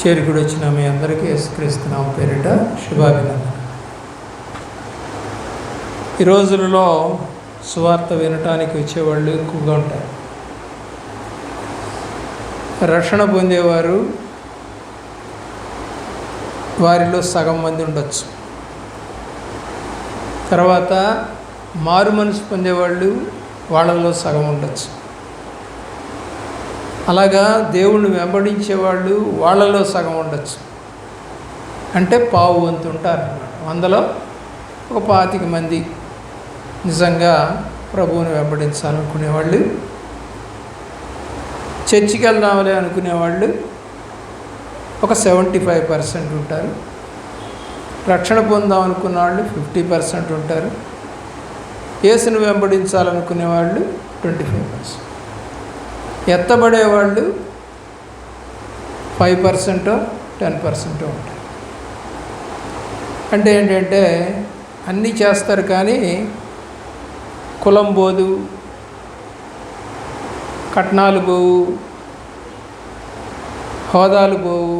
చేరుకుడి వచ్చిన మీ అందరికీ యేసుక్రీస్తు నామం పేరిట శుభాభినందన. ఈ రోజులలో సువార్త వినటానికి వచ్చేవాళ్ళు ఎక్కువగా ఉంటారు. రక్షణ పొందేవారు వారిలో సగం మంది ఉండొచ్చు. తర్వాత మారు మనసు పొందేవాళ్ళు వాళ్ళలో సగం ఉండొచ్చు. అలాగా దేవుణ్ణి వెంబడించేవాళ్ళు వాళ్ళలో సగం ఉండొచ్చు. అంటే పావు వంతు ఉంటారు. 100లో ఒక 25 మంది నిజంగా ప్రభువుని వెంబడించాలనుకునేవాళ్ళు, చర్చికి వెళ్దాంలే అనుకునేవాళ్ళు ఒక 75% ఉంటారు. రక్షణ పొందాం అనుకున్న వాళ్ళు 50% ఉంటారు. యేసును వెంబడించాలనుకునే వాళ్ళు 25%. ఎత్తబడేవాళ్ళు 5% 10% ఉంటారు. అంటే ఏంటంటే అన్నీ చేస్తారు కానీ కులం పోదు, కట్నాలు పోవు, హోదాలు పోవు,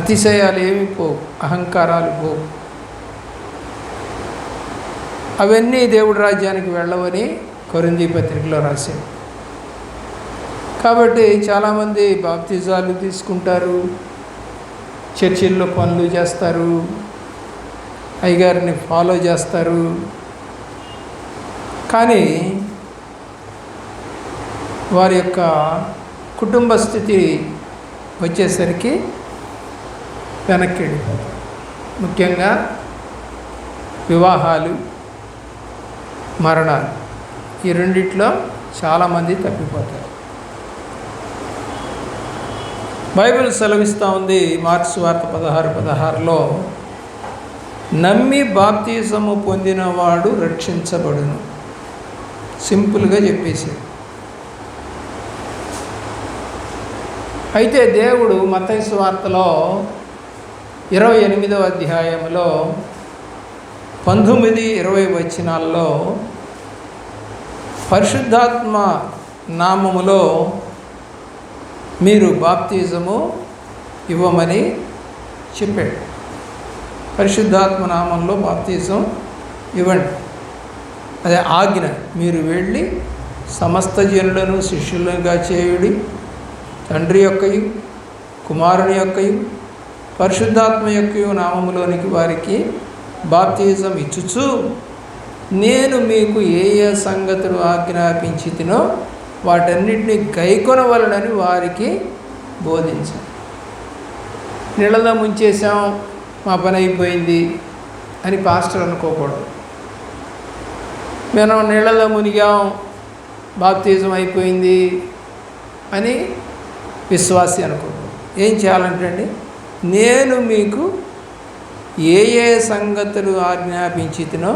అతిశయాలు ఏమి పోవు, అహంకారాలు పోవు. అవన్నీ దేవుడి రాజ్యానికి వెళ్ళవని కొరింథీ పత్రికలో రాశారు. కాబట్టి చాలామంది బాప్తిజాలు తీసుకుంటారు, చర్చిల్లో పనులు చేస్తారు, అయ్యగారిని ఫాలో చేస్తారు. కానీ వారి యొక్క కుటుంబ స్థితి వచ్చేసరికి వెనక్కి వెళ్ళిపోతారు. ముఖ్యంగా వివాహాలు, మరణాలు, ఈ రెండిట్లో చాలామంది తప్పిపోతారు. బైబిల్ సెలవిస్తూ ఉంది మార్క్స్ సువార్త 16:16లో, నమ్మి బాప్తిజము పొందినవాడు రక్షించబడును. సింపుల్గా చెప్పేసి. అయితే దేవుడు మత్తయి సువార్తలో 28వ అధ్యాయంలో 19-20 వచనాల్లో పరిశుద్ధాత్మ నామములో మీరు బాప్తిజము ఇవ్వమని చెప్పాడు. పరిశుద్ధాత్మ నామంలో బాప్తిజం ఇవ్వండి, అదే ఆజ్ఞ. మీరు వెళ్ళి సమస్త జనులను శిష్యులుగా చేయుడి, తండ్రి యొక్కయు కుమారుని యొక్కయు పరిశుద్ధాత్మ యొక్కయు నామములోనికి వారికి బాప్తిజం ఇచ్చుచు నేను మీకు ఏ ఏ సంగతులు ఆజ్ఞాపించితినో వాటన్నిటినీ గైకొనవలనని వారికి బోధించాం. నీళ్ళలో ముంచేసాం, మా పని అయిపోయింది అని పాస్టర్ అనుకోకూడదు. మేము నీళ్ళలో మునిగాం, బాప్తిజం అయిపోయింది అని విశ్వాసి అనుకోకూడదు. ఏం చేయాలంటే అండి, నేను మీకు ఏ ఏ సంగతులు ఆజ్ఞాపించితినో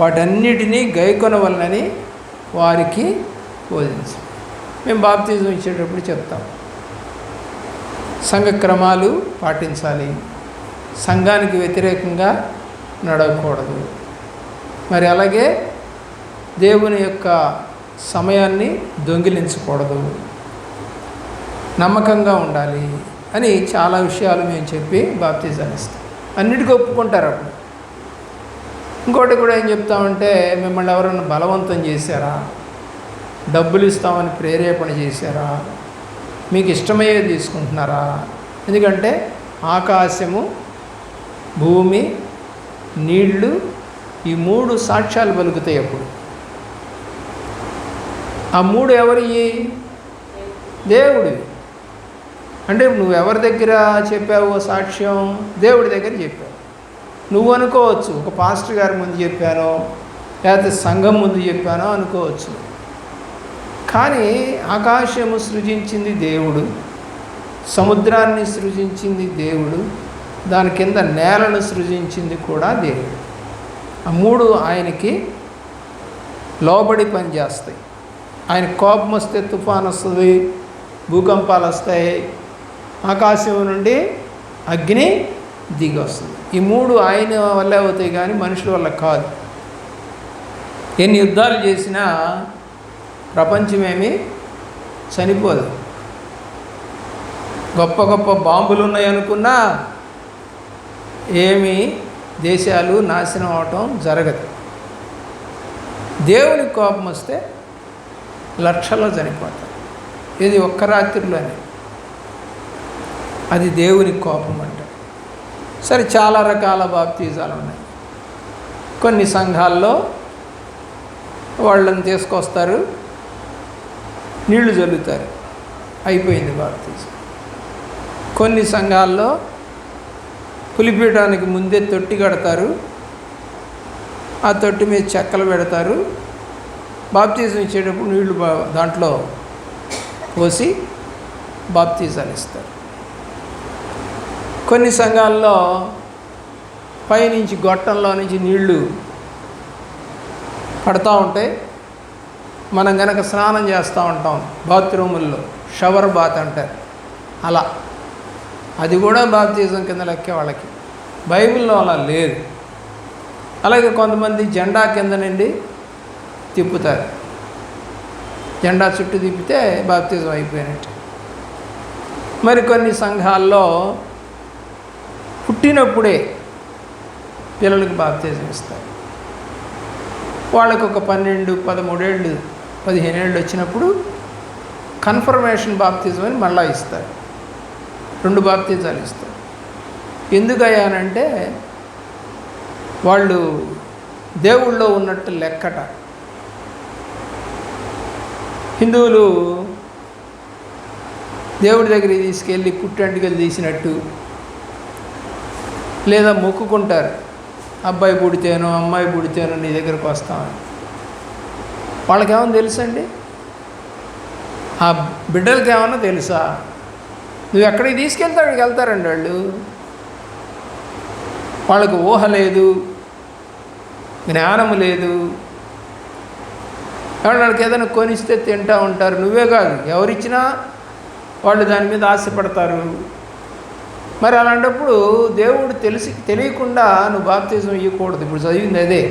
వాటన్నిటినీ గైకొనవలనని వారికి బోధించాం. మేము బాప్తిజం ఇచ్చేటప్పుడు చెప్తాం, సంఘ క్రమాలు పాటించాలి, సంఘానికి వ్యతిరేకంగా నడవకూడదు, మరి అలాగే దేవుని యొక్క సమయాన్ని దొంగిలించకూడదు, నమ్మకంగా ఉండాలి అని చాలా విషయాలు మేము చెప్పి బాప్తిజాన్ని ఇస్తాం. అన్నిటికీ ఒప్పుకుంటారు. అప్పుడు ఇంకోటి కూడా ఏం చెప్తామంటే, మిమ్మల్ని ఎవరైనా బలవంతం చేశారా, డబ్బులు ఇస్తామని ప్రేరేపణ చేశారా, మీకు ఇష్టమయ్యే తీసుకుంటున్నారా? ఎందుకంటే ఆకాశము, భూమి, నీళ్లు, ఈ 3 సాక్ష్యాలు పలుకుతాయి. అప్పుడు ఆ 3 ఎవరివి? దేవుడివి. అంటే నువ్వు ఎవరి దగ్గర చెప్పావు సాక్ష్యం? దేవుడి దగ్గర చెప్పావు. నువ్వు అనుకోవచ్చు, ఒక పాస్టర్ గారి ముందు చెప్పానో లేకపోతే సంఘం ముందు చెప్పానో అనుకోవచ్చు. కానీ ఆకాశము సృజించింది దేవుడు, సముద్రాన్ని సృజించింది దేవుడు, దాని కింద నేలను సృజించింది కూడా దేవుడు. ఆ 3 ఆయనకి లోబడి పనిచేస్తాయి. ఆయన కోపం వస్తే తుఫాను వస్తుంది, భూకంపాలు వస్తాయి, ఆకాశం నుండి అగ్ని దిగి వస్తుంది. ఈ 3 ఆయన వల్లే అవుతాయి కానీ మనుషుల వల్ల కాదు. ఎన్ని యుద్ధాలు చేసినా ప్రపంచమేమి చనిపోదు. గొప్ప గొప్ప బాంబులు ఉన్నాయనుకున్నా ఏమి దేశాలు నాశనం అవటం జరగదు. దేవుని కోపం వస్తే లక్షల్లో చనిపోతారు. ఇది ఒక్క రాత్రిలోనే. అది దేవుని కోపం అంట. సరే, చాలా రకాల బాప్తిజాలు ఉన్నాయి. కొన్ని సంఘాల్లో వాళ్ళని తీసుకొస్తారు, నీళ్లు చల్లుతారు, అయిపోయింది బాప్తిజం. కొన్ని సంఘాల్లో పులిపీయడానికి ముందే తొట్టి కడతారు, ఆ తొట్టి మీద చెక్కలు పెడతారు, బాప్తిజం ఇచ్చేటప్పుడు నీళ్లు దాంట్లో పోసి బాప్తిజాలు ఇస్తారు. కొన్ని సంఘాల్లో పైనుంచి గొట్టంలో నుంచి నీళ్లు పడతా ఉంటాయి. మనం కనుక స్నానం చేస్తూ ఉంటాం బాత్రూముల్లో, షవర్ బాత్ అంటారు, అలా అది కూడా బాప్తిజం కింద లెక్కే వాళ్ళకి. బైబిల్లో అలా లేదు. అలాగే కొంతమంది జెండా కింద నుండి తిప్పుతారు, జెండా చుట్టూ తిప్పితే బాప్తిజం అయిపోయినట్టు. మరి కొన్ని సంఘాల్లో పుట్టినప్పుడే పిల్లలకి బాప్తిజం ఇస్తారు. వాళ్ళకు ఒక 12, 13 ఏళ్ళు, 15 ఏళ్ళు వచ్చినప్పుడు కన్ఫర్మేషన్ బాప్తిజం అని మళ్ళీ ఇస్తారు. 2 బాప్తిజాలు ఇస్తారు. ఎందుకయ్యానంటే వాళ్ళు దేవుళ్ళో ఉన్నట్టు లెక్కట. హిందువులు దేవుడి దగ్గరికి తీసుకెళ్ళి పుట్టెంటుకలు తీసినట్టు, లేదా మొక్కుకుంటారు, అబ్బాయి పుడితేనో అమ్మాయి పుడితేనో నీ దగ్గరకు వస్తామని. వాళ్ళకేమన్నా తెలుసండి? ఆ బిడ్డలకి ఏమన్నా తెలుసా? నువ్వు ఎక్కడికి తీసుకెళ్తే అక్కడికి వెళ్తారండి వాళ్ళు. వాళ్ళకు ఊహ లేదు, జ్ఞానము లేదు. వాళ్ళకి ఏదైనా కొనిస్తే తింటూ ఉంటారు. నువ్వే కాదు, ఎవరిచ్చినా వాళ్ళు దాని మీద ఆశపడతారు. మరి అలాంటప్పుడు దేవుడు తెలియకుండా నువ్వు బాప్తిజం ఇవ్వకూడదు. ఇప్పుడు చదివింది అదే,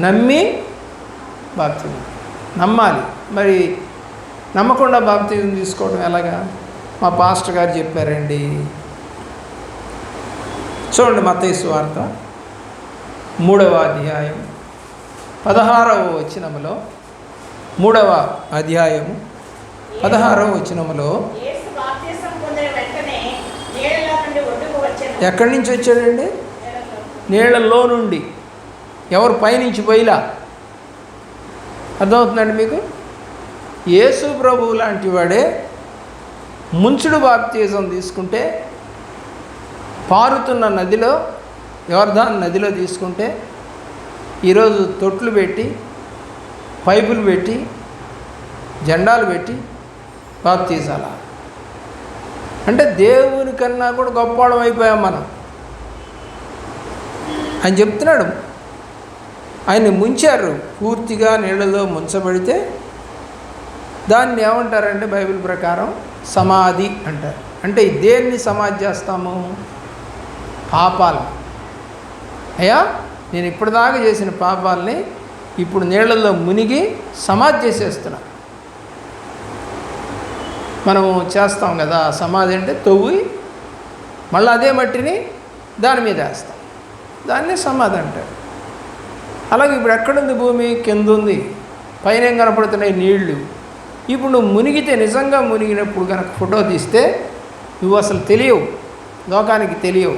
నమ్మి బాప్తిజం నమ్మాలి. మరి నమ్మకుండా బాప్తిజం తీసుకోవడం ఎలాగా? మా పాస్టర్ గారు చెప్పారండి. చూడండి, మత్తయి సువార్త 3వ అధ్యాయం 16వ వచనములో, 3వ అధ్యాయము 16వ వచనములో, ఎక్కడి నుంచి వచ్చాడండి? నీళ్ళల్లో నుండి. ఎవరు పైనుంచి పోయిలా? అర్థమవుతుందండి మీకు? యేసు ప్రభువు లాంటి వాడే ముంచుడు బాప్తిజం తీసుకుంటే, పారుతున్న నదిలో, యోర్దాను నదిలో తీసుకుంటే, ఈరోజు తొట్లు పెట్టి, పైపులు పెట్టి, జెండాలు పెట్టి బాప్తిజాలా? అంటే దేవుని కన్నా కూడా గొప్పవాళ్ళం అయిపోయాం మనం. ఆయన చెప్తున్నాడు, ఆయన్ని ముంచారు, పూర్తిగా నీళ్ళలో ముంచబడితే దాన్ని ఏమంటారంటే బైబిల్ ప్రకారం సమాధి అంటారు. అంటే దేన్ని సమాధి చేస్తాము? పాపాలు. అయ్యా, నేను ఇప్పటిదాకా చేసిన పాపాలని ఇప్పుడు నీళ్ళల్లో మునిగి సమాధి చేసేస్తున్నా. మనము చేస్తాం కదా సమాధి, అంటే తవ్వి మళ్ళీ అదే మట్టిని దాని మీద వేస్తాం, దాన్ని సమాధి అంటారు. అలాగే ఇప్పుడు ఎక్కడుంది భూమి? కింద ఉంది. పైన ఏం కనపడుతున్నాయి? నీళ్లు. ఇప్పుడు నువ్వు మునిగితే, నిజంగా మునిగినప్పుడు కనుక ఫోటో తీస్తే నువ్వు అసలు తెలియవు, లోకానికి తెలియవు.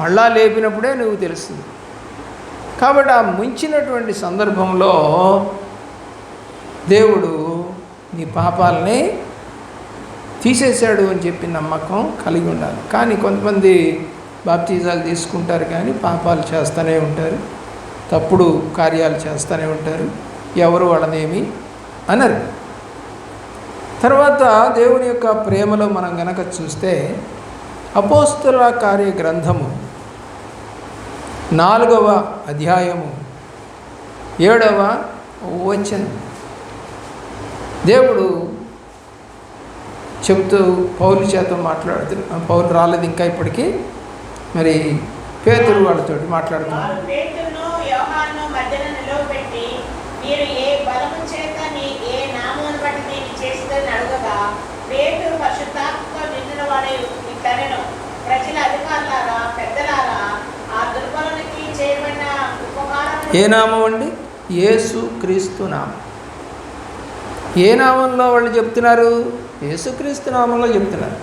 మళ్ళా లేపినప్పుడే నువ్వు తెలుస్తుంది. కాబట్టి ఆ ముంచినటువంటి సందర్భంలో దేవుడు నీ పాపాలని తీసేశాడు అని చెప్పి నమ్మకం కలిగి ఉండాలి. కానీ కొంతమంది బాప్తిజాలు తీసుకుంటారు కానీ పాపాలు చేస్తూనే ఉంటారు, తప్పుడు కార్యాలు చేస్తూనే ఉంటారు. ఎవరు వాళ్ళనేమి అనరు. తర్వాత దేవుని యొక్క ప్రేమలో మనం గనక చూస్తే అపోస్తలుల కార్య గ్రంథము 4వ అధ్యాయము 7వ వచనం దేవుడు చెబుతూ పౌలు చేత మాట్లాడుతున్నా. పౌలు రాలేదు ఇంకా ఇప్పటికీ. మరి పేతురు వాళ్ళతో మాట్లాడుతున్నారు. మీరు ఏ బలము చేత ఏ నామమును బట్టి నేను చేసిన పేతురు పరిశుద్ధాత్మతో నిండిన వాడే ఇట్లనెను, ప్రజల అధికారులారా, పెద్దలారా, ఆ దుర్బలునికి చేయబడిన ఉపకారం. ఏ నామం అండి? యేసు క్రీస్తు నామం. ఏ నామంలో వాళ్ళు చెప్తున్నారు? యేసుక్రీస్తు నామంలో చెప్తున్నారు.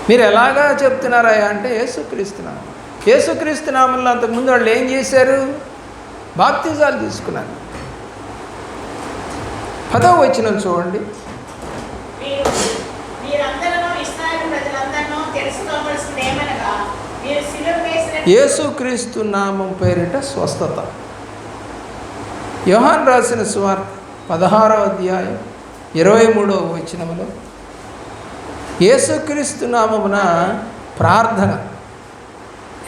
మీరు ఎలాగా చెప్తున్నారా అంటే యేసుక్రీస్తు నామం. యేసుక్రీస్తు నామంలో అంతకుముందు వాళ్ళు ఏం చేశారు? బాప్తిజాలు తీసుకున్నారు. 10వ వచనం చూడండి. యేసుక్రీస్తు నామం పేరిట స్వస్థత. యోహాను రాసిన సువార్త 16వ అధ్యాయం 23వ వచనములో యేసుక్రీస్తు నామమున ప్రార్థన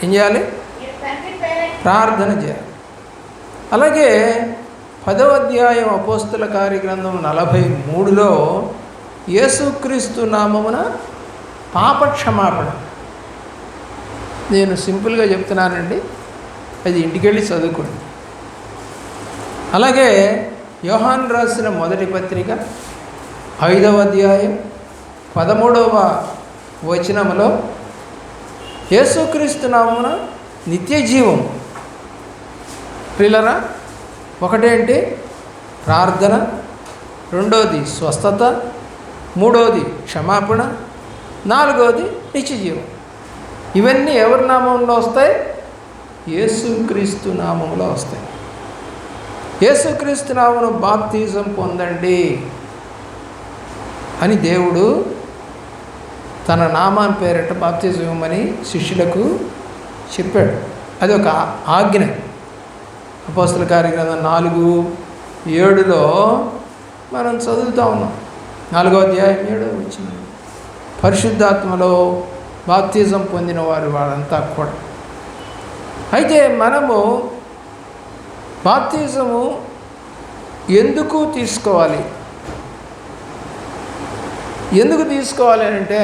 ఏం చేయాలి? ప్రార్థన చేయాలి. అలాగే 10వ అధ్యాయం అపోస్తుల కార్యగ్రంథం 43లో యేసుక్రీస్తు నామమున పాపక్షమాపణ. నేను సింపుల్గా చెప్తున్నానండి, అది ఇంటికెళ్ళి చదువుకోండి. అలాగే యోహాను రాసిన మొదటి పత్రిక 5వ అధ్యాయం 13వ వచనములో యేసుక్రీస్తు నామమున నిత్య జీవం. ప్రియులారా, ఒకటేంటి? ప్రార్థన, రెండోది స్వస్థత, మూడోది క్షమాపణ, నాలుగోది నిత్య జీవం. ఇవన్నీ ఎవరి నామంలో వస్తాయి? యేసుక్రీస్తు నామంలో వస్తాయి. యేసుక్రీస్తు నామమున బాప్తిజం పొందండి అని దేవుడు తన నామాన్ని పేరిట బాప్తిజం ఇవ్వమని శిష్యులకు చెప్పాడు. అది ఒక ఆజ్ఞ. అపోస్తల కార్యగ్రంథం 4:7లో మనం చదువుతూ ఉన్నాం. 4వ అధ్యాయం 7వ వచనం. పరిశుద్ధాత్మలో బాప్తిజం పొందిన వారు వాళ్ళంతా కూడా. అయితే మనము బాప్తిజము ఎందుకు తీసుకోవాలి? ఎందుకు తీసుకోవాలి అంటే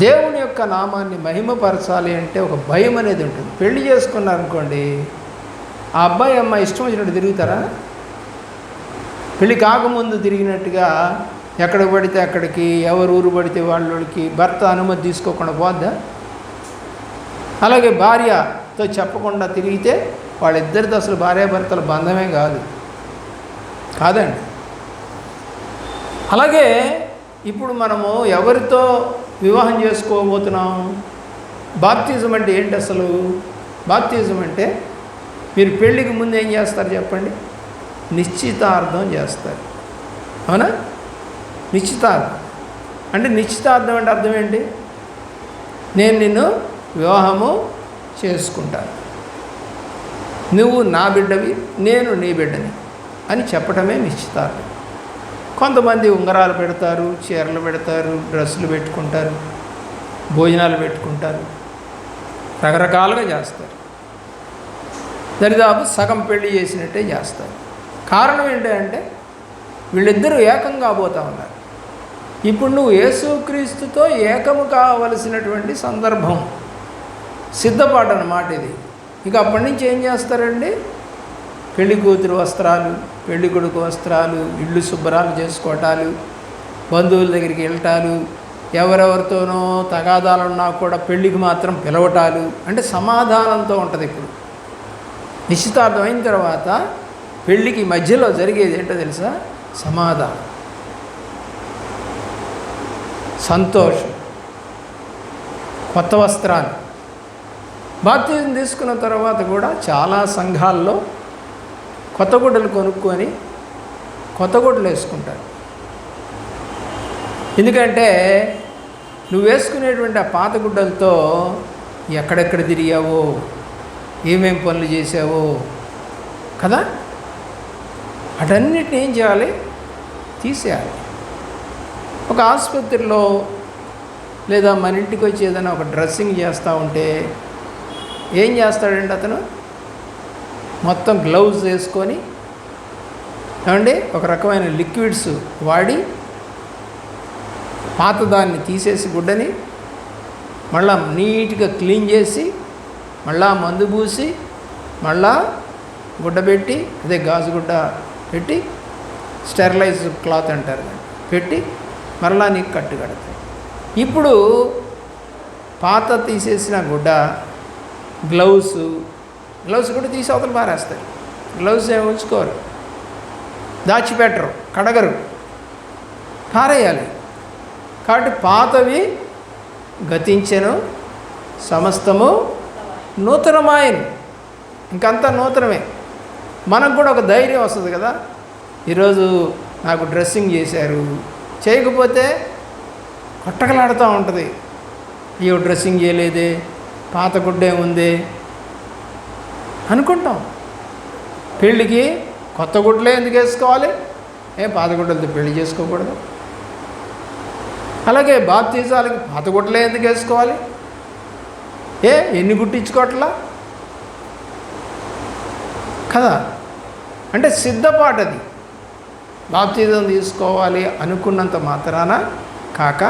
దేవుని యొక్క నామాన్ని మహిమపరచాలి అంటే ఒక భయం అనేది ఉంటుంది. పెళ్లి చేసుకున్నారనుకోండి, ఆ అబ్బాయి అమ్మాయి ఇష్టం వచ్చినట్టు తిరుగుతారా? పెళ్ళి కాకముందు తిరిగినట్టుగా ఎక్కడికి పడితే అక్కడికి, ఎవరు ఊరు పడితే వాళ్ళకి భర్త అనుమతి తీసుకోకుండా పోద్దా? అలాగే భార్యతో చెప్పకుండా తిరిగితే వాళ్ళిద్దరితో అసలు భార్యాభర్తల బంధమే కాదండి. అలాగే ఇప్పుడు మనము ఎవరితో వివాహం చేసుకోబోతున్నాం? బాప్తిజం అంటే ఏంటి అసలు? బాప్తిజం అంటే మీరు పెళ్ళికి ముందు ఏం చేస్తారు చెప్పండి? నిశ్చితార్థం చేస్తారు. అవునా? నిశ్చితార్థం అంటే నిశ్చితార్థం అంటే అర్థం ఏంటి? నేను నిన్ను వివాహము చేసుకుంటాను, నువ్వు నా బిడ్డవి, నేను నీ బిడ్డని అని చెప్పటమే నిశ్చితార్థం. కొంతమంది ఉంగరాలు పెడతారు, చీరలు పెడతారు, డ్రెస్సులు పెట్టుకుంటారు, భోజనాలు పెట్టుకుంటారు, రకరకాలుగా చేస్తారు. దరిదాపు సగం పెళ్లి చేసినట్టే చేస్తారు. కారణం ఏంటంటే వీళ్ళిద్దరూ ఏకం కాబోతూ ఉన్నారు. ఇప్పుడు నువ్వు యేసుక్రీస్తుతో ఏకము కావలసినటువంటి సందర్భం, సిద్ధపాటు అన్నమాట ఇది. ఇక అప్పటి నుంచి ఏం చేస్తారండి? పెళ్లి కూతురు వస్త్రాలు, పెళ్లి కొడుకు వస్త్రాలు, ఇళ్ళు శుభ్రాలు చేసుకోవటాలు, బంధువుల దగ్గరికి వెళ్ళటాలు, ఎవరెవరితోనో తగాదాలున్నా కూడా పెళ్ళికి మాత్రం పిలవటాలు, అంటే సమాధానంతో ఉంటుంది. ఇప్పుడు నిశ్చితార్థం అయిన తర్వాత పెళ్ళికి మధ్యలో జరిగేది ఏంటో తెలుసా? సమాధానం, సంతోషం, కొత్త వస్త్రాలు. బాప్తిజం తీసుకున్న తర్వాత కూడా చాలా సంఘాల్లో కొత్త గుడ్డలు కొనుక్కొని కొత్త గుడ్డలు వేసుకుంటారు. ఎందుకంటే నువ్వు వేసుకునేటువంటి ఆ పాత గుడ్డలతో ఎక్కడెక్కడ తిరిగావో, ఏమేం పనులు చేసావో కదా, అటన్నిటిని ఏం చేయాలి? తీసేయాలి. ఒక ఆసుపత్రిలో లేదా మన ఇంటికి వచ్చి ఏదైనా ఒక డ్రెస్సింగ్ చేస్తూ ఉంటే ఏం చేస్తాడండి అతను? మొత్తం గ్లౌజ్ వేసుకొని ఏమండి ఒక రకమైన లిక్విడ్స్ వాడి పాతదాన్ని తీసేసి గుడ్డని మళ్ళా నీట్గా క్లీన్ చేసి మళ్ళా మందు పూసి మళ్ళా గుడ్డ పెట్టి, అదే గాజు గుడ్డ పెట్టి స్టెరిలైజ్ క్లాత్ అంటారు దాన్ని, పెట్టి మరలా నీకు కట్టు కడతాయి. ఇప్పుడు పాత తీసేసిన గుడ్డ, గ్లౌస్ కూడా తీసి అవతల పారేస్తారు. గ్లౌస్ ఏమి ఉంచుకోరు, దాచిపెట్టరు, కడగరు, పారేయాలి. కాబట్టి పాతవి గతించెను, సమస్తము నూతనమాయను. ఇంకంతా నూతనమే. మనకు కూడా ఒక ధైర్యం వస్తుంది కదా, ఈరోజు నాకు డ్రెస్సింగ్ చేశారు, చేయకపోతే కొట్టకలాడుతూ ఉంటుంది. అయ్యో డ్రెస్సింగ్ చేయలేదే, పాత గుడ్డే ఉంది అనుకుంటాం. పెళ్ళికి కొత్త గుడ్లే ఎందుకు వేసుకోవాలి, పాత గుడ్డలతో పెళ్లి చేసుకోకూడదు. అలాగే బాప్తిజాలకి పాత గుడ్డలే ఎందుకు వేసుకోవాలి, ఎన్ని గుట్టించుకోవట్లా కదా. అంటే సిద్ధపాటు అది. బాప్తిజం తీసుకోవాలి అనుకున్నంత మాత్రాన కాక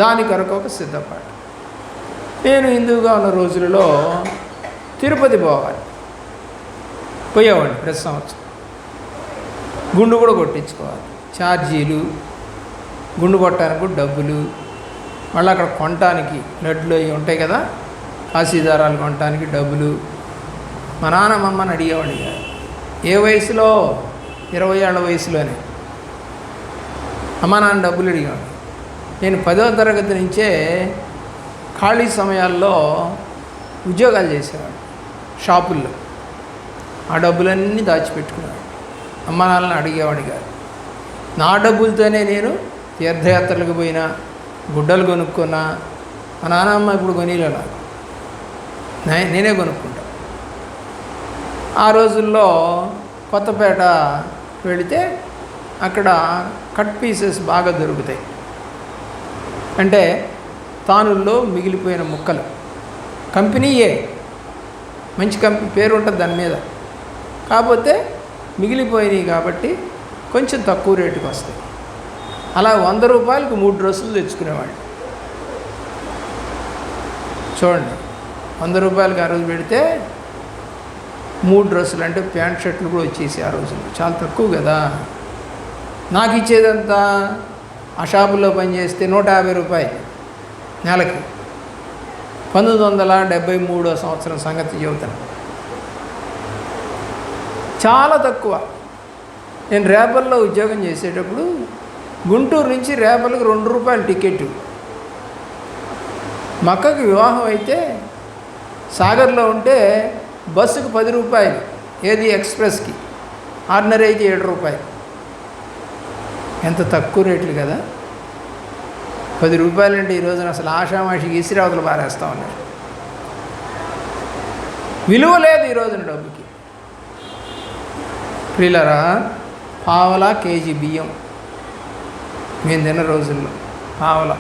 దాని కొరకు ఒక సిద్ధపాటు. నేను హిందువుగా ఉన్న రోజులలో తిరుపతి పోయేవాడిని ప్రతి సంవత్సరం. గుండు కూడా కొట్టించుకోవాలి, ఛార్జీలు, గుండు కొట్టడానికి కూడా డబ్బులు, మళ్ళీ అక్కడ కొనటానికి లడ్లు అవి ఉంటాయి కదా, కాశీదారాలు కొనటానికి డబ్బులు. మా నాన్నమ్మని అడిగేవాడు. ఏ వయసులో? 20 ఏళ్ల వయసులోనే అమ్మ నాన్న డబ్బులు అడిగేవాడు. నేను 10వ తరగతి నుంచే ఖాళీ సమయాల్లో ఉద్యోగాలు చేసేవాడు షాపుల్లో. ఆ డబ్బులన్నీ దాచిపెట్టుకున్నాడు. అమ్మ నాన్నని అడిగేవాడు కాదు. నా డబ్బులతోనే నేను తీర్థయాత్రలకు పోయినా, గుడ్డలు కొనుక్కున్నా. మా నాన్నమ్మ ఇప్పుడు కొనిలే నాకు, నేనే కొనుక్కుంటా. ఆ రోజుల్లో కొత్తపేట వెళితే అక్కడ కట్ పీసెస్ బాగా దొరుకుతాయి. అంటే తానుల్లో మిగిలిపోయిన ముక్కలు, కంపెనీయే, మంచి కంపెనీ పేరు ఉంటుంది దాని మీద, కాకపోతే మిగిలిపోయినాయి కాబట్టి కొంచెం తక్కువ రేటుకి వస్తాయి. అలా 100 రూపాయలకు 3 డ్రెస్సులు తెచ్చుకునేవాళ్ళు. చూడండి, 100 రూపాయలకి ఆ రోజు పెడితే 3 డ్రెస్సులు, అంటే ప్యాంట్ షర్ట్లు కూడా వచ్చేసి ఆ రోజుల్లో. చాలా తక్కువ కదా. నాకు ఇచ్చేదంతా ఆ షాపుల్లో పనిచేస్తే 150 రూపాయలు నెలకి. 1973వ సంవత్సరం సంగతి చెబుతాను. చాలా తక్కువ. నేను రేపల్లో ఉద్యోగం చేసేటప్పుడు గుంటూరు నుంచి రేపల్కి 2 రూపాయలు టికెట్. మక్కకి వివాహం అయితే సాగర్లో ఉంటే బస్సుకు 10 రూపాయలు, ఏది ఎక్స్ప్రెస్కి. ఆర్డినరీ అయితే 7 రూపాయలు. ఎంత తక్కువ రేట్లు కదా. 10 రూపాయలు అంటే ఈ రోజున అసలు ఆషామాషికి ఇసిరావతలు పారేస్తూ ఉన్నారు. విలువ లేదు ఈ రోజున డబ్బుకి. ప్రియులారా, పావలా కేజీ బియ్యం మేము తిన్న రోజుల్లో పావలా.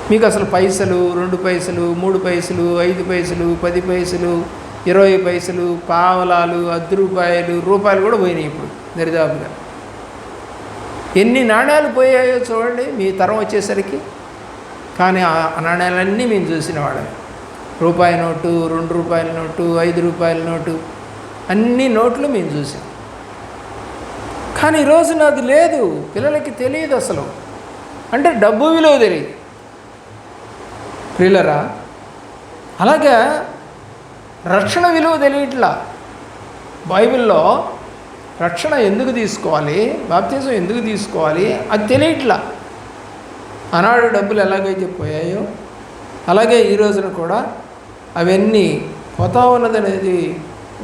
మీకు అసలు పైసలు, 2 పైసలు, 3 పైసలు, 5 పైసలు, 10 పైసలు, 20 పైసలు, పావలాలు, 10 రూపాయలు, రూపాయలు కూడా పోయినాయి ఇప్పుడు దరిదాపుగా. ఎన్ని నాణ్యాలు పోయాయో చూడండి మీ తరం వచ్చేసరికి. కానీ ఆ నాణ్యాలన్నీ మేము చూసిన వాళ్ళమే. రూపాయి నోటు, 2 రూపాయల నోటు, 5 రూపాయల నోటు, అన్ని నోట్లు మేము చూసాం. కానీ ఈరోజున అది లేదు. పిల్లలకి తెలియదు అసలు. అంటే డబ్బు విలువ తెలియదు. ప్రియులరా, అలాగే రక్షణ విలువ తెలియట్లా. బైబిల్లో రక్షణ ఎందుకు తీసుకోవాలి, బాప్తిజం ఎందుకు తీసుకోవాలి అది తెలియట్లా. ఆనాడు డబ్బులు ఎలాగైతే పోయాయో అలాగే ఈ రోజున కూడా అవన్నీ పోతా ఉన్నదనేది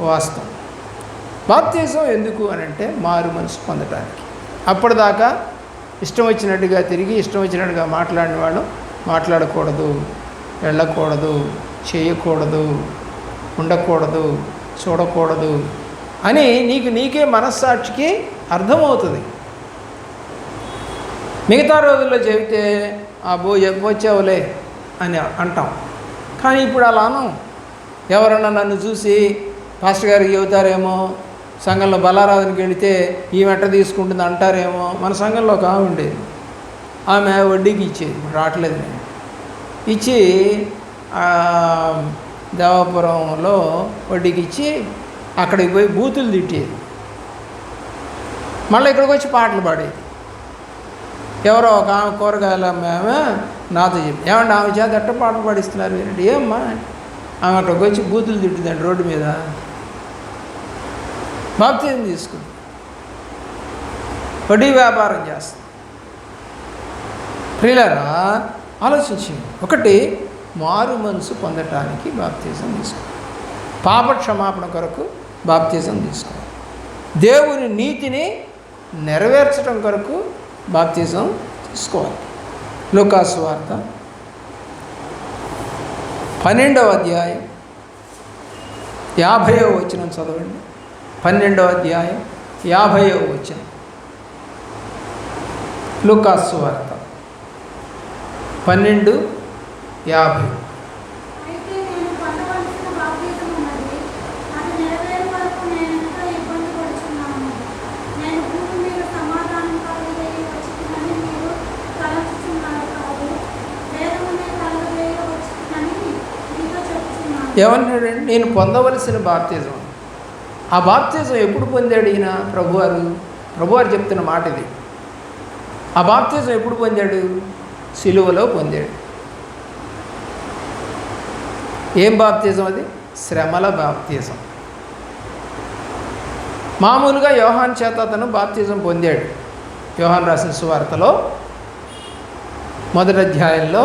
వాస్తవం. బాప్తిజం ఎందుకు అని అంటే మారు మనసు పొందడానికి. అప్పటిదాకా ఇష్టం వచ్చినట్టుగా తిరిగి ఇష్టం వచ్చినట్టుగా మాట్లాడిన వాళ్ళు మాట్లాడకూడదు, వెళ్ళకూడదు, చేయకూడదు, ఉండకూడదు, చూడకూడదు అని నీకే మనస్సాక్షికి అర్థమవుతుంది. మిగతా రోజుల్లో చెబితే వచ్చావులే అని అంటాం. కానీ ఇప్పుడు అలా అనం. ఎవరన్నా నన్ను చూసి పాస్టర్ గారికి చెబుతారేమో, సంఘంలో బలారాధనకి వెళితే ఈ మెట్ట తీసుకుంటుంది అంటారేమో. మన సంఘంలో ఒక ఆమె ఉండేది, ఆమె వడ్డీకి ఇచ్చేది, ఇప్పుడు రావట్లేదు. నేను ఇచ్చి దేవాపురంలో వడ్డీకి ఇచ్చి అక్కడికి పోయి బూతులు తిట్టేది. మళ్ళీ ఇక్కడికి వచ్చి పాటలు పాడేది. ఎవరో ఒక ఆమె కూరగాయల ఆమె నాతో చెప్పి, ఏమంటే ఆమె చేత ఎట్ట పాటలు పాడిస్తున్నారు ఏంటంటే, ఏమ్మా ఆమె అక్కడికి వచ్చి బూతులు తిట్టిందండి రోడ్డు మీద. బాప్తిజం తీసుకుంది, వడ్డీ వ్యాపారం చేస్తుంది. ప్రియులారా, ఆలోచించింది. ఒకటి, మారు మనసు పొందటానికి బాప్తిజం తీసుకోవాలి. పాప క్షమాపణ కొరకు బాప్తిజం తీసుకోవాలి. దేవుని నీతిని నెరవేర్చడం కొరకు బాప్తిజం తీసుకోవాలి. లూకాసు సువార్త 12వ అధ్యాయం 50వ వచనం చదవండి. 12వ అధ్యాయం 50వ వచనం. లూకాసు సువార్త 12:50. ఏమన్నాడండి? నేను పొందవలసిన బాప్తిజం. ఆ బాప్తిజం ఎప్పుడు పొందాడు ఈయన? ప్రభువారు చెప్తున్న మాట ఇది. ఆ బాప్తిజం ఎప్పుడు పొందాడు? సిలువలో పొందాడు. ఏం బాప్తిజం అది? శ్రమల బాప్తిజం. మామూలుగా యోహాను చేత అతను బాప్తిజం పొందాడు. యోహాను రాసిన సువార్తలో 1వ అధ్యాయంలో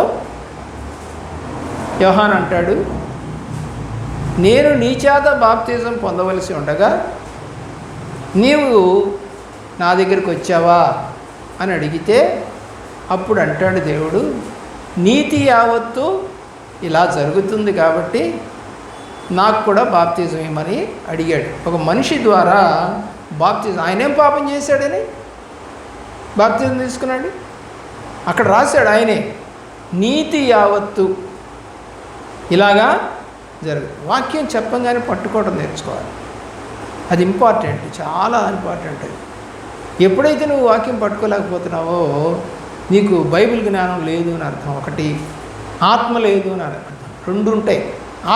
యోహాను అంటాడు, నేను నీ చేత బాప్తిజం పొందవలసి ఉండగా నీవు నా దగ్గరికి వచ్చావా అని అడిగితే, అప్పుడు అంటాడు దేవుడు, నీతి యావత్తు ఇలా జరుగుతుంది కాబట్టి నాకు కూడా బాప్తిజం ఇవ్వమని అడిగాడు. ఒక మనిషి ద్వారా బాప్తిజం. ఆయనేం పాపం చేశాడని బాప్తిజం తీసుకున్నాడు? అక్కడ రాశాడు ఆయనే, నీతి యావత్తు ఇలాగా జరుగుతుంది. వాక్యం చెప్పంగానే పట్టుకోవడం నేర్చుకోవాలి. అది ఇంపార్టెంట్, చాలా ఇంపార్టెంట్. అది ఎప్పుడైతే నువ్వు వాక్యం పట్టుకోలేకపోతున్నావో నీకు బైబిల్ జ్ఞానం లేదు అని అర్థం. ఒకటి, ఆత్మ లేదు అని అర్థం. రెండు ఉంటాయి.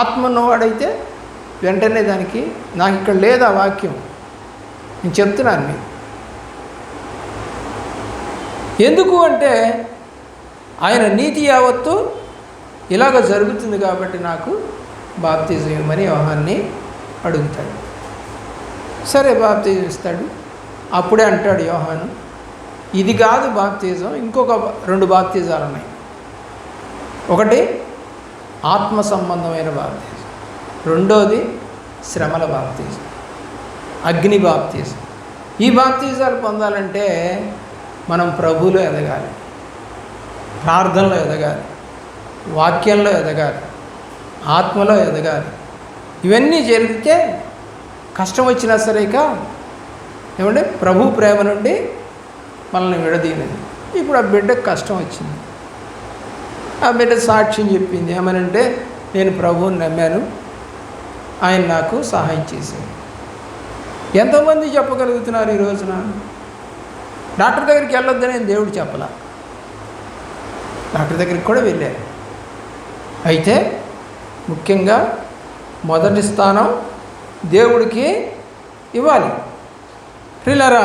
ఆత్మ ఉన్నవాడైతే వెంటనే దానికి, నాకు ఇక్కడ లేదు ఆ వాక్యం, నేను చెప్తున్నాను మీకు. ఎందుకు అంటే ఆయన నీతి యావత్తు ఇలాగ జరుగుతుంది కాబట్టి నాకు బాప్తిజం ఇవ్వమని యోహాన్ని అడుగుతాడు. సరే, బాప్తిజం ఇస్తాడు. అప్పుడే అంటాడు యోహాను, ఇది కాదు బాప్తిజం, ఇంకొక 2 బాప్తిజాలు ఉన్నాయి. ఒకటి ఆత్మ సంబంధమైన బాప్తిజం, రెండోది శ్రమల బాప్తిజం, అగ్ని బాప్తిజం. ఈ బాప్తిజాలు పొందాలంటే మనం ప్రభువులో ఎదగాలి, ప్రార్థనలో ఎదగాలి, వాక్యంలో ఎదగాలి, ఆత్మలో ఎదగాలి. ఇవన్నీ జరిగితే కష్టం వచ్చినా సరే ఏమంటే ప్రభు ప్రేమ నుండి మనల్ని విడదీయలేదు. ఇప్పుడు ఆ బిడ్డకు కష్టం వచ్చింది. ఆ బిడ్డ సాక్ష్యం చెప్పింది ఏమనంటే, నేను ప్రభువుని నమ్మాను, ఆయన నాకు సహాయం చేశాడు. ఎంతోమంది చెప్పగలుగుతున్నారు ఈ రోజున? డాక్టర్ దగ్గరికి వెళ్ళొద్దని దేవుడు చెప్పలా, డాక్టర్ దగ్గరికి కూడా వెళ్ళారు. అయితే ముఖ్యంగా మొదటి స్థానం దేవుడికి ఇవ్వాలి. ప్రియులారా,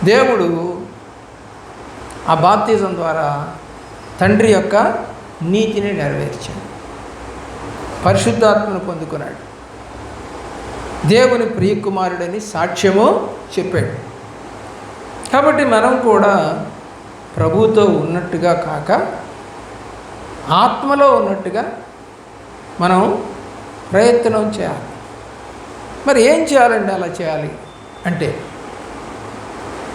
దేవుడు ఆ బాప్తిజం ద్వారా తండ్రి యొక్క నీతిని నెరవేర్చాడు, పరిశుద్ధాత్మను పొందుకున్నాడు, దేవుని ప్రియకుమారుడని సాక్ష్యము చెప్పాడు. కాబట్టి మనం కూడా ప్రభువుతో ఉన్నట్టుగా కాక ఆత్మలో ఉన్నట్టుగా మనం ప్రయత్నం చేయాలి. మరి ఏం చేయాలండి? అలా చేయాలి అంటే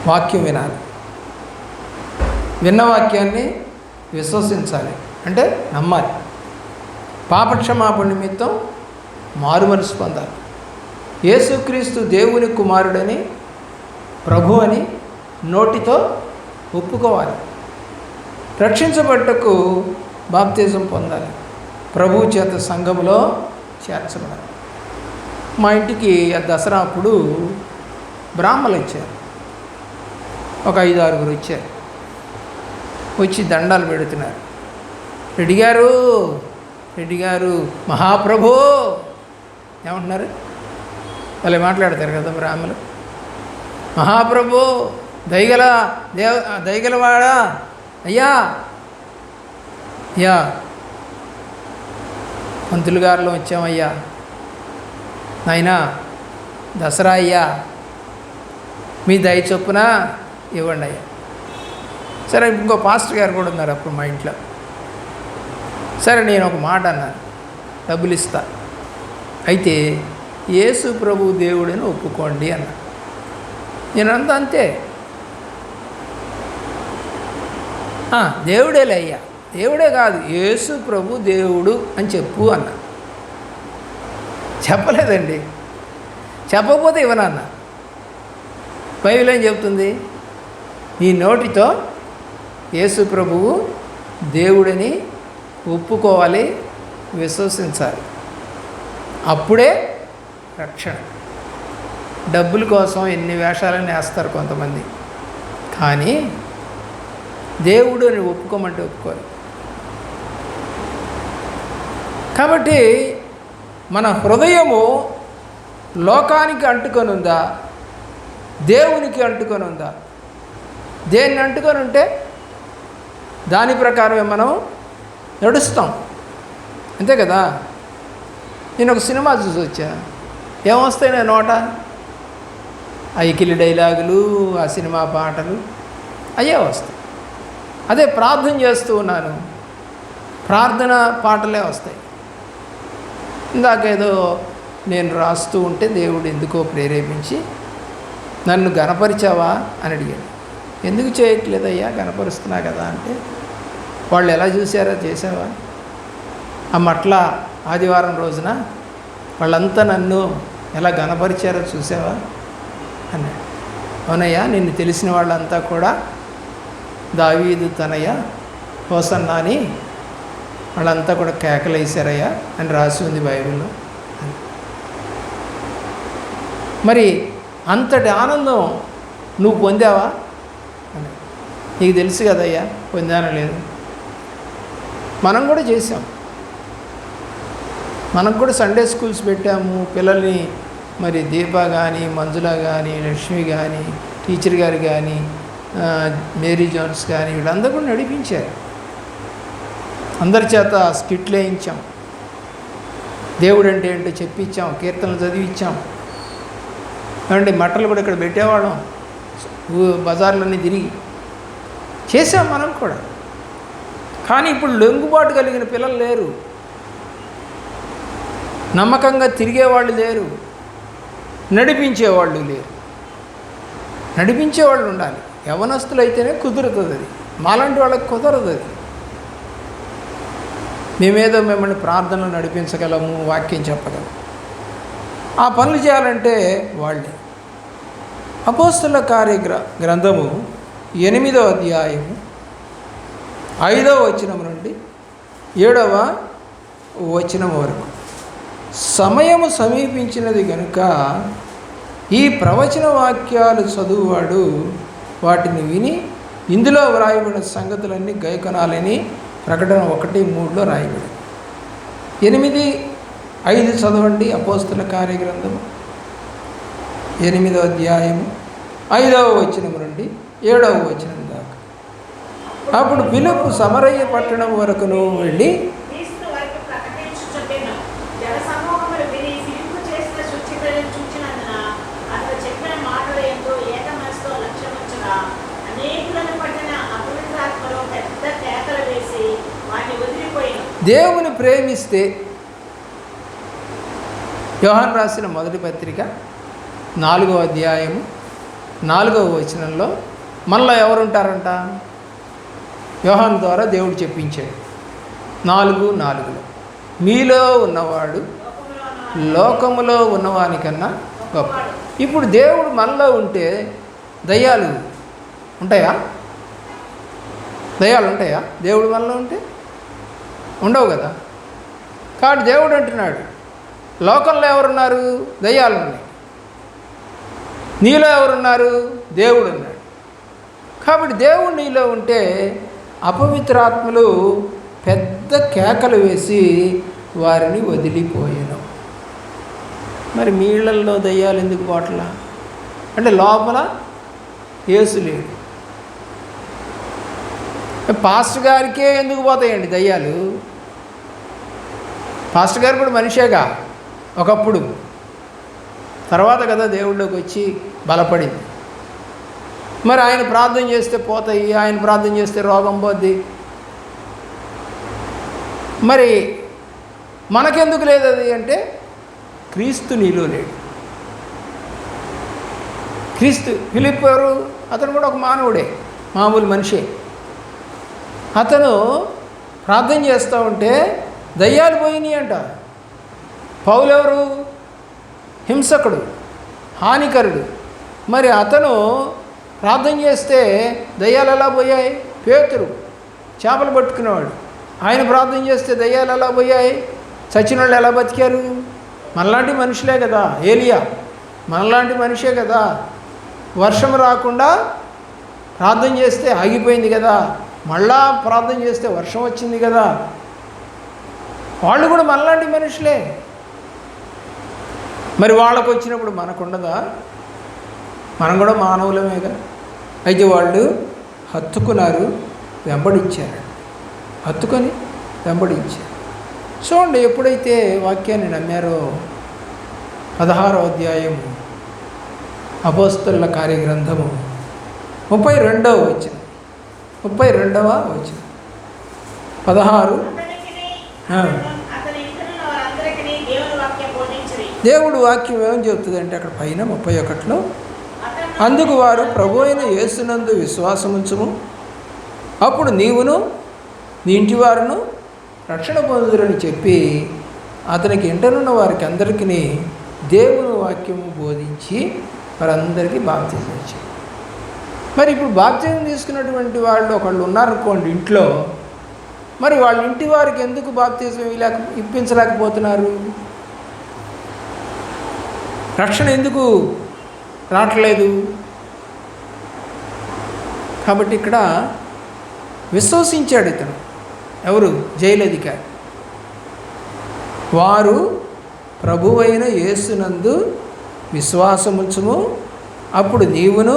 వాక్యం వినాలి, విన్న వాక్యాన్ని విశ్వసించాలి, అంటే నమ్మాలి, పాపక్షమాపణ నిమిత్తం మారు మనసు పొందాలి, యేసుక్రీస్తు దేవుని కుమారుడని ప్రభు అని నోటితో ఒప్పుకోవాలి, రక్షించబట్టకు బాప్తిజం పొందాలి, ప్రభు చేత సంఘములో చేర్చబడాలి. మా ఇంటికి దసరా అప్పుడు బ్రాహ్మలు వచ్చారు, ఒక 5-6 వచ్చారు. వచ్చి దండాలు పెడుతున్నారు. రెడ్డి గారు మహాప్రభు ఏమంటున్నారు? వాళ్ళు మాట్లాడతారు కదా బ్రాహ్మలు. మహాప్రభు దయగలవాడా అయ్యా పంతులు గారిలో వచ్చామయ్యా, నాయనా దసరా అయ్యా, మీ దయ చొప్పున ఇవ్వండి అయ్యా. సరే, ఇంకో పాస్టర్ గారు కూడా ఉన్నారు అప్పుడు మా ఇంట్లో. సరే, నేను ఒక మాట అన్నాను, డబ్బులు ఇస్తా, అయితే యేసు ప్రభు దేవుడిని ఒప్పుకోండి అన్నా. నేనంతా అంతే, దేవుడేలే అయ్యా, దేవుడే కాదు యేసు ప్రభు దేవుడు అని చెప్పు అన్నా. చెప్పలేదండి, చెప్పకపోతే ఇవ్వనన్నా. బైబిల్ ఏం చెప్తుంది? నీ నోటితో యేసు ప్రభువు దేవుడిని ఒప్పుకోవాలి, విశ్వసించాలి, అప్పుడే రక్షణ. డబ్బుల కోసం ఎన్ని వేషాలని వేస్తారు కొంతమంది, కానీ దేవుడు అని ఒప్పుకోమంటే ఒప్పుకోరు. కాబట్టి మన హృదయము లోకానికి అంటుకొని ఉందా, దేవునికి అంటుకొని ఉందా? దేన్ని అంటుకొని ఉంటే దాని ప్రకారమే మనం నడుస్తాం, అంతే కదా. నేను ఒక సినిమా చూసి వచ్చా, ఏమొస్తాయి నా నోట? ఐకిలి డైలాగులు, ఆ సినిమా పాటలు అయ్యే వస్తాయి. అదే ప్రార్థన చేస్తూ ఉన్నాను, ప్రార్థన పాటలే వస్తాయి. ఇందాకేదో నేను రాస్తూ ఉంటే దేవుడు ఎందుకో ప్రేరేపించి నన్ను గణపరిచావా అని అడిగాడు. ఎందుకు చేయట్లేదయ్యా, గణపరుస్తున్నా కదా అంటే, వాళ్ళు ఎలా చూసారో చేసావా? అట్లా ఆదివారం రోజున వాళ్ళంతా నన్ను ఎలా గణపరిచారో చూసావా అన్నాడు. అవునయ్యా, నిన్ను తెలిసిన వాళ్ళంతా కూడా దావీదు తనయ్య హోసన్నా అని వాళ్ళంతా కూడా కేకలు వేసారయ్యా అని రాసి ఉంది బైబిల్లో. మరి అంతటి ఆనందం నువ్వు పొందావా అని నీకు తెలుసు కదయ్యా, పొందానో లేదు. మనం కూడా చేసాం, మనం కూడా సండే స్కూల్స్ పెట్టాము. పిల్లల్ని మరి దీప కానీ, మంజుల కానీ, లక్ష్మి కానీ, టీచర్ గారు కానీ, మేరీ జోన్స్ కానీ, వీళ్ళందరూ కూడా నడిపించారు. అందరి చేత స్కిట్లు వేయించాం, దేవుడు అంటే ఏంటో చెప్పించాం, కీర్తనలు చదివించాం. ఏమంటే మట్టలు కూడా ఇక్కడ పెట్టేవాళ్ళం, బజార్లన్నీ తిరిగి చేసాం మనం కూడా. కానీ ఇప్పుడు లొంగుబాటు కలిగిన పిల్లలు లేరు, నమ్మకంగా తిరిగేవాళ్ళు లేరు, నడిపించేవాళ్ళు లేరు. నడిపించేవాళ్ళు ఉండాలి. యవనస్తులు అయితేనే కుదురుతుంది, అది మాలాంటి వాళ్ళకి కుదరదు. అది మేమేదో మిమ్మల్ని ప్రార్థనలు నడిపించగలము, వాక్యం చెప్పగలము, ఆ పనులు చేయాలంటే వాళ్ళే. అపోస్తలుల కార్య గ్రంథము 8వ అధ్యాయము 5వ వచనం నుండి 7వ వచనం వరకు. సమయము సమీపించినది కనుక ఈ ప్రవచన వాక్యాలు చదువువాడు వాటిని విని ఇందులో వ్రాయబడిన సంగతులన్నీ గైకొనాలని ప్రకటన 1:3 రాయబడి. 8:5 చదవండి. అపోస్తలుల కార్య గ్రంథము 8వ అధ్యాయము 5వ వచనం నుండి 7వ వచనం దాకా. అప్పుడు ఫిలిప్పు సమరయ్య పట్టణం వరకును వెళ్ళి దేవుని ప్రేమిస్తే, యోహాను రాసిన మొదటి పత్రిక 4వ అధ్యాయము 4వ వచనంలో మనలో ఎవరుంటారంట? యోహాను ద్వారా దేవుడు చెప్పించాడు 4:4 మీలో ఉన్నవాడు లోకములో ఉన్నవానికన్నా గొప్ప. ఇప్పుడు దేవుడు మనలో ఉంటే దయ్యాలు ఉంటాయా? దయ్యాలు ఉంటాయా దేవుడు మనలో ఉంటే? ఉండవు కదా. కాబట్టి దేవుడు అంటున్నాడు, లోకంలో ఎవరున్నారు? దయ్యాలు ఉన్నాయి. నీలో ఎవరున్నారు? దేవుడు ఉన్నాడు. కాబట్టి దేవుడు నీలో ఉంటే అపవిత్రాత్మలు పెద్ద కేకలు వేసి వారిని వదిలిపోయాను. మరి మీళ్ళల్లో దయ్యాలు ఎందుకు పోట్లా? అంటే లోపల యేసు లేడు. పాస్టర్ గారికే ఎందుకు పోతాయండి దయ్యాలు? పాస్టర్ గారు కూడా మనిషేగా ఒకప్పుడు, తర్వాత కదా దేవుళ్ళలోకి వచ్చి బలపడింది. మరి ఆయన ప్రార్థన చేస్తే పోతాయి, ఆయన ప్రార్థన చేస్తే రోగం పోద్ది. మరి మనకెందుకు లేదు అది అంటే క్రీస్తు నీలో లేడు. క్రీస్తు ఫిలిప్ ఎవరు? అతను కూడా ఒక మానవుడే, మామూలు మనిషే. అతను ప్రార్థన చేస్తూ ఉంటే దయ్యాలు పోయినాయి అంట. పౌలు ఎవరు? హింసకుడు, హానికరుడు. మరి అతను ప్రార్థన చేస్తే దయ్యాలు ఎలా పోయాయి? పేతురు చేపలు పట్టుకునేవాడు, ఆయన ప్రార్థన చేస్తే దయ్యాలు ఎలా పోయాయి? చచ్చిన వాళ్ళు ఎలా బతికారు? మనలాంటి మనుషులే కదా. ఏలియా మనలాంటి మనిషే కదా. వర్షం రాకుండా ప్రార్థన చేస్తే ఆగిపోయింది కదా, మళ్ళా ప్రార్థన చేస్తే వర్షం వచ్చింది కదా. వాళ్ళు కూడా మనలాంటి మనుషులే. మరి వాళ్ళకు వచ్చినప్పుడు మనకుండదా? మనం కూడా మానవులమేగా. అయితే వాళ్ళు హత్తుకున్నారు, వెంబడించారు. హత్తుకొని వెంబడించారు. చూడండి, ఎప్పుడైతే వాక్యాన్ని నమ్మారో 16వ అధ్యాయం అపోస్తలుల కార్యగ్రంథము 32వ వచనం 16. దేవుడు వాక్యం ఏమని చెబుతుందంటే అక్కడ పైన 31లో, అందుకు వారు ప్రభు అయిన యేసునందు విశ్వాసముంచుము, అప్పుడు నీవును నీ ఇంటి వారును రక్షణ పొందుదురని చెప్పి అతనికి ఇంటనున్న వారికి అందరికీ దేవుని వాక్యము బోధించి వారందరికీ బాప్తిజం ఇచ్చారు. మరి ఇప్పుడు బాప్తిజం తీసుకున్నటువంటి వాళ్ళు ఒకళ్ళు ఉన్నారనుకోండి ఇంట్లో, మరి వాళ్ళ ఇంటి వారికి ఎందుకు బాప్తిజం ఇప్పించలేకపోతున్నారు? రక్షణ ఎందుకు రావట్లేదు? కాబట్టి ఇక్కడ విశ్వసించాడు ఇతను. ఎవరు? జైలు అధికారి. వారు ప్రభువైన యేసునందు విశ్వాసముంచుము, అప్పుడు నీవును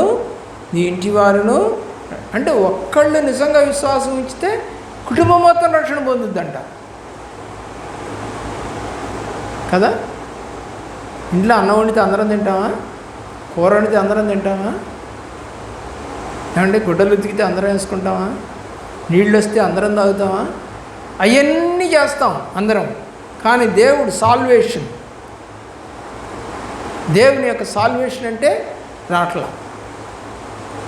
నీ ఇంటి వారును. అంటే ఒక్కళ్ళు నిజంగా విశ్వాసం ఉంచితే కుటుంబం మొత్తం రక్షణ పొందుద్దంట కదా. ఇంట్లో అన్నం వండితే అందరం తింటామా? కూర వండితే అందరం తింటామా? ఏమంటే గుడ్డలు ఉతికితే అందరం వేసుకుంటామా? నీళ్ళు వస్తే అందరం తాగుతామా? అవన్నీ చేస్తాం అందరం. కానీ దేవుడు సాల్వేషన్, దేవుని యొక్క సాల్వేషన్ అంటే రాట్లా.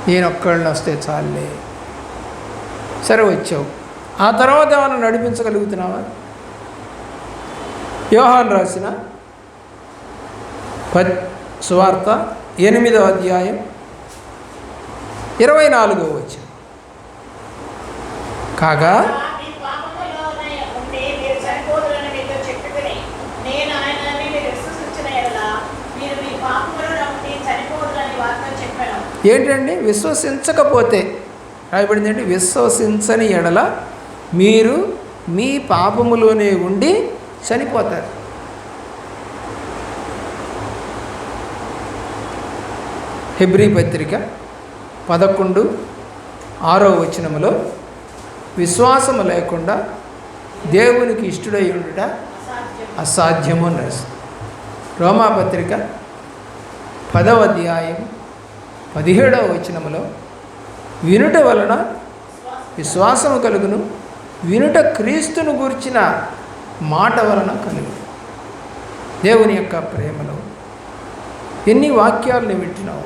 నేను ఒక్కళ్ళని వస్తే చాలే, సరే వచ్చావు, ఆ తర్వాత ఏమైనా నడిపించగలుగుతున్నావా? యోహాను రాసిన సువార్త 8వ అధ్యాయం 24వ వచనం, కాగా ఏంటండి? విశ్వసించకపోతే రాయబడింది ఏంటి? విశ్వసించని ఎడల మీరు మీ పాపములోనే ఉండి చనిపోతారు. హెబ్రీ పత్రిక 11:6వ వచనములో విశ్వాసము లేకుండా దేవునికి ఇష్టడై ఉండుట అసాధ్యము అని రాస్తుంది. రోమాపత్రిక 10వ అధ్యాయం 17వ వచనములో వినుట వలన విశ్వాసము కలుగును, వినుట క్రీస్తును గూర్చిన మాట వలన కలుగును. దేవుని యొక్క ప్రేమలో ఎన్ని వాక్యాలను వింటున్నావు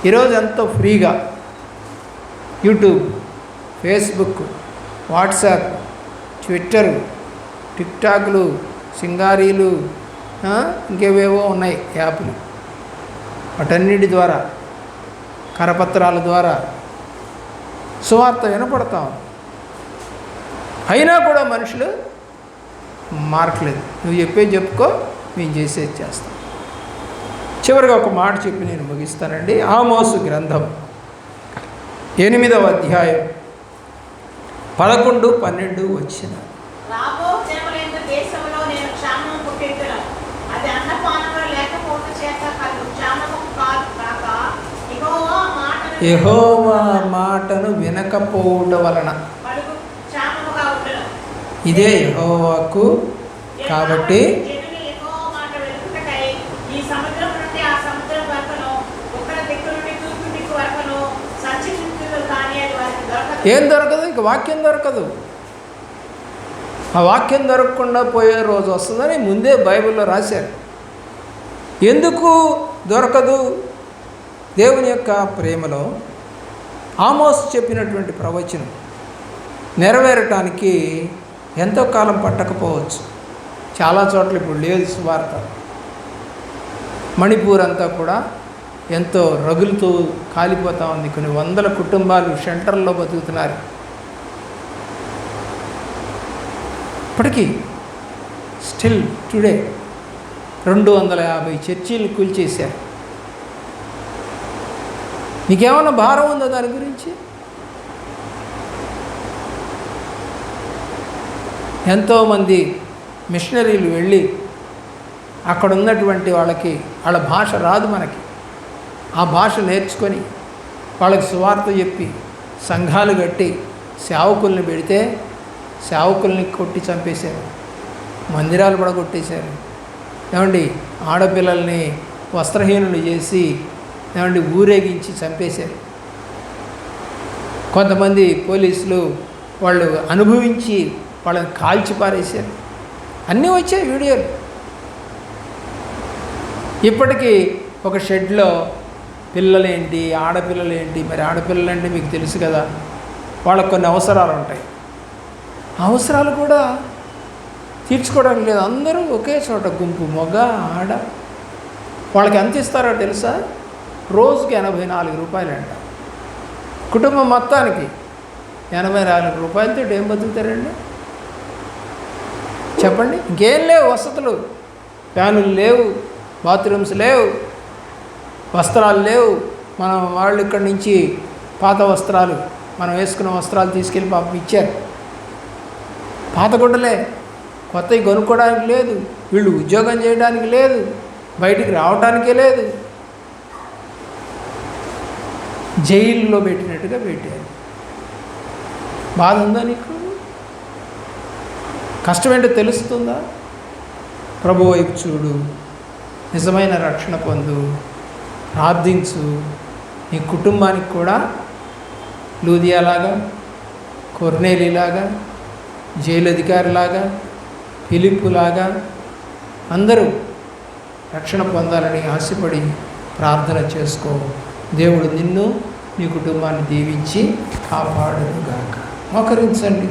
ఈరోజు? ఎంతో ఫ్రీగా యూట్యూబ్, ఫేస్బుక్, వాట్సాప్, ట్విట్టర్, టిక్టాక్లు, సింగారీలు, ఇంకేవేవో ఉన్నాయి యాప్లు. వాటన్నిటి ద్వారా, కరపత్రాల ద్వారా సువార్త వినపడతాం. అయినా కూడా మనుషులు మారట్లేదు. నువ్వు చెప్పేది చెప్పుకో, మేము చేసేది చేస్తాం. చివరిగా ఒక మాట చెప్పి నేను ముగిస్తానండి. ఆమోసు గ్రంథం 8వ అధ్యాయం 11-12 వచ్చిన, అది అన్నపానములు లేకపోతే చేత కలుగు క్షామము కాదు యెహోవా మాటను వినకపోవుట వలన మడుగు క్షామముగా ఉండును. ఇదే యెహోవాకు కాబట్టి జనులు యెహోవా మాట వెలుగుటకై ఈ సముద్రం నుండి ఆ సముద్రం వరకును ఉత్తర దిక్కు నుండి తూర్పు దిక్కు వరకును సంచరించుదురు, కానీ అది వారికి దొరకదు. ఏం దొరకదు, ఇంక వాక్యం దొరకదు. ఆ వాక్యం దొరకకుండా పోయే రోజు వస్తుందని ముందే బైబిల్లో రాశారు. ఎందుకు దొరకదు? దేవుని యొక్క ప్రేమలో ఆమోస్ చెప్పినటువంటి ప్రవచనం నెరవేరటానికి ఎంతో కాలం పట్టకపోవచ్చు. చాలా చోట్ల ఇప్పుడు లేదు సువార్త. మణిపూర్ అంతా కూడా ఎంతో రగులుతో కాలిపోతూ ఉంది. కొన్ని వందల కుటుంబాలు షెల్టర్లో బతుకుతున్నారు. ఇప్పటికీ స్టిల్ టుడే 250 చర్చీలు కూల్చేశారు. నీకేమన్నా భారం ఉందా దాని గురించి? ఎంతోమంది మిషనరీలు వెళ్ళి అక్కడ ఉన్నటువంటి వాళ్ళ భాష రాదు మనకి, ఆ భాష నేర్చుకొని వాళ్ళకి సువార్త చెప్పి సంఘాలు కట్టి సేవకుల్ని పెడితే సేవకుల్ని కొట్టి చంపేశారు, మందిరాలు కూడా కొట్టేశారు. ఏమండి, ఆడపిల్లల్ని వస్త్రహీనులు చేసి ఏమండి ఊరేగించి చంపేశారు. కొంతమంది పోలీసులు వాళ్ళు అనుభవించి వాళ్ళని కాల్చి పారేశారు. అన్నీ వచ్చాయి వీడియోలు. ఇప్పటికీ ఒక షెడ్లో పిల్లలేంటి, ఆడపిల్లలేంటి, మరి ఆడపిల్లలంటే మీకు తెలుసు కదా, వాళ్ళకు కొన్ని అవసరాలు ఉంటాయి. అవసరాలు కూడా తీర్చుకోవడానికి లేదు. అందరూ ఒకే చోట గుంపు, మగ ఆడ. వాళ్ళకి ఎంత ఇస్తారో తెలుసా? రోజుకి 84 రూపాయలంట. కుటుంబం మొత్తానికి 84 రూపాయలతో ఏం బతుకుతారండి చెప్పండి? ఇంకేం లేవు వసతులు, ఫ్యానులు లేవు, బాత్రూమ్స్ లేవు, వస్త్రాలు లేవు. వాళ్ళు ఇక్కడి నుంచి పాత వస్త్రాలు, మనం వేసుకున్న వస్త్రాలు తీసుకెళ్ళి పాపం ఇచ్చారు. పాత గుడ్డలే, కొత్తవి కొనుక్కోవడానికి లేదు, వీళ్ళు ఉద్యోగం చేయడానికి లేదు, బయటికి రావడానికే లేదు. జైల్లో పెట్టినట్టుగా పెట్టారు. బాధ ఉందా నీకు? కష్టమేంటో తెలుస్తుందా? ప్రభు వైపు చూడు, నిజమైన రక్షణ పొందు, ప్రార్థించు. నీ కుటుంబానికి కూడా లూదియాలాగా, కొర్నేలిలాగా, జైలు అధికారిలాగా, ఫిలిప్పులాగా అందరూ రక్షణ పొందాలని ఆశపడి ప్రార్థన చేసుకో. దేవుడు నిన్ను నీ కుటుంబాన్ని దీవించి కాపాడునుగాక. మోకరించండి.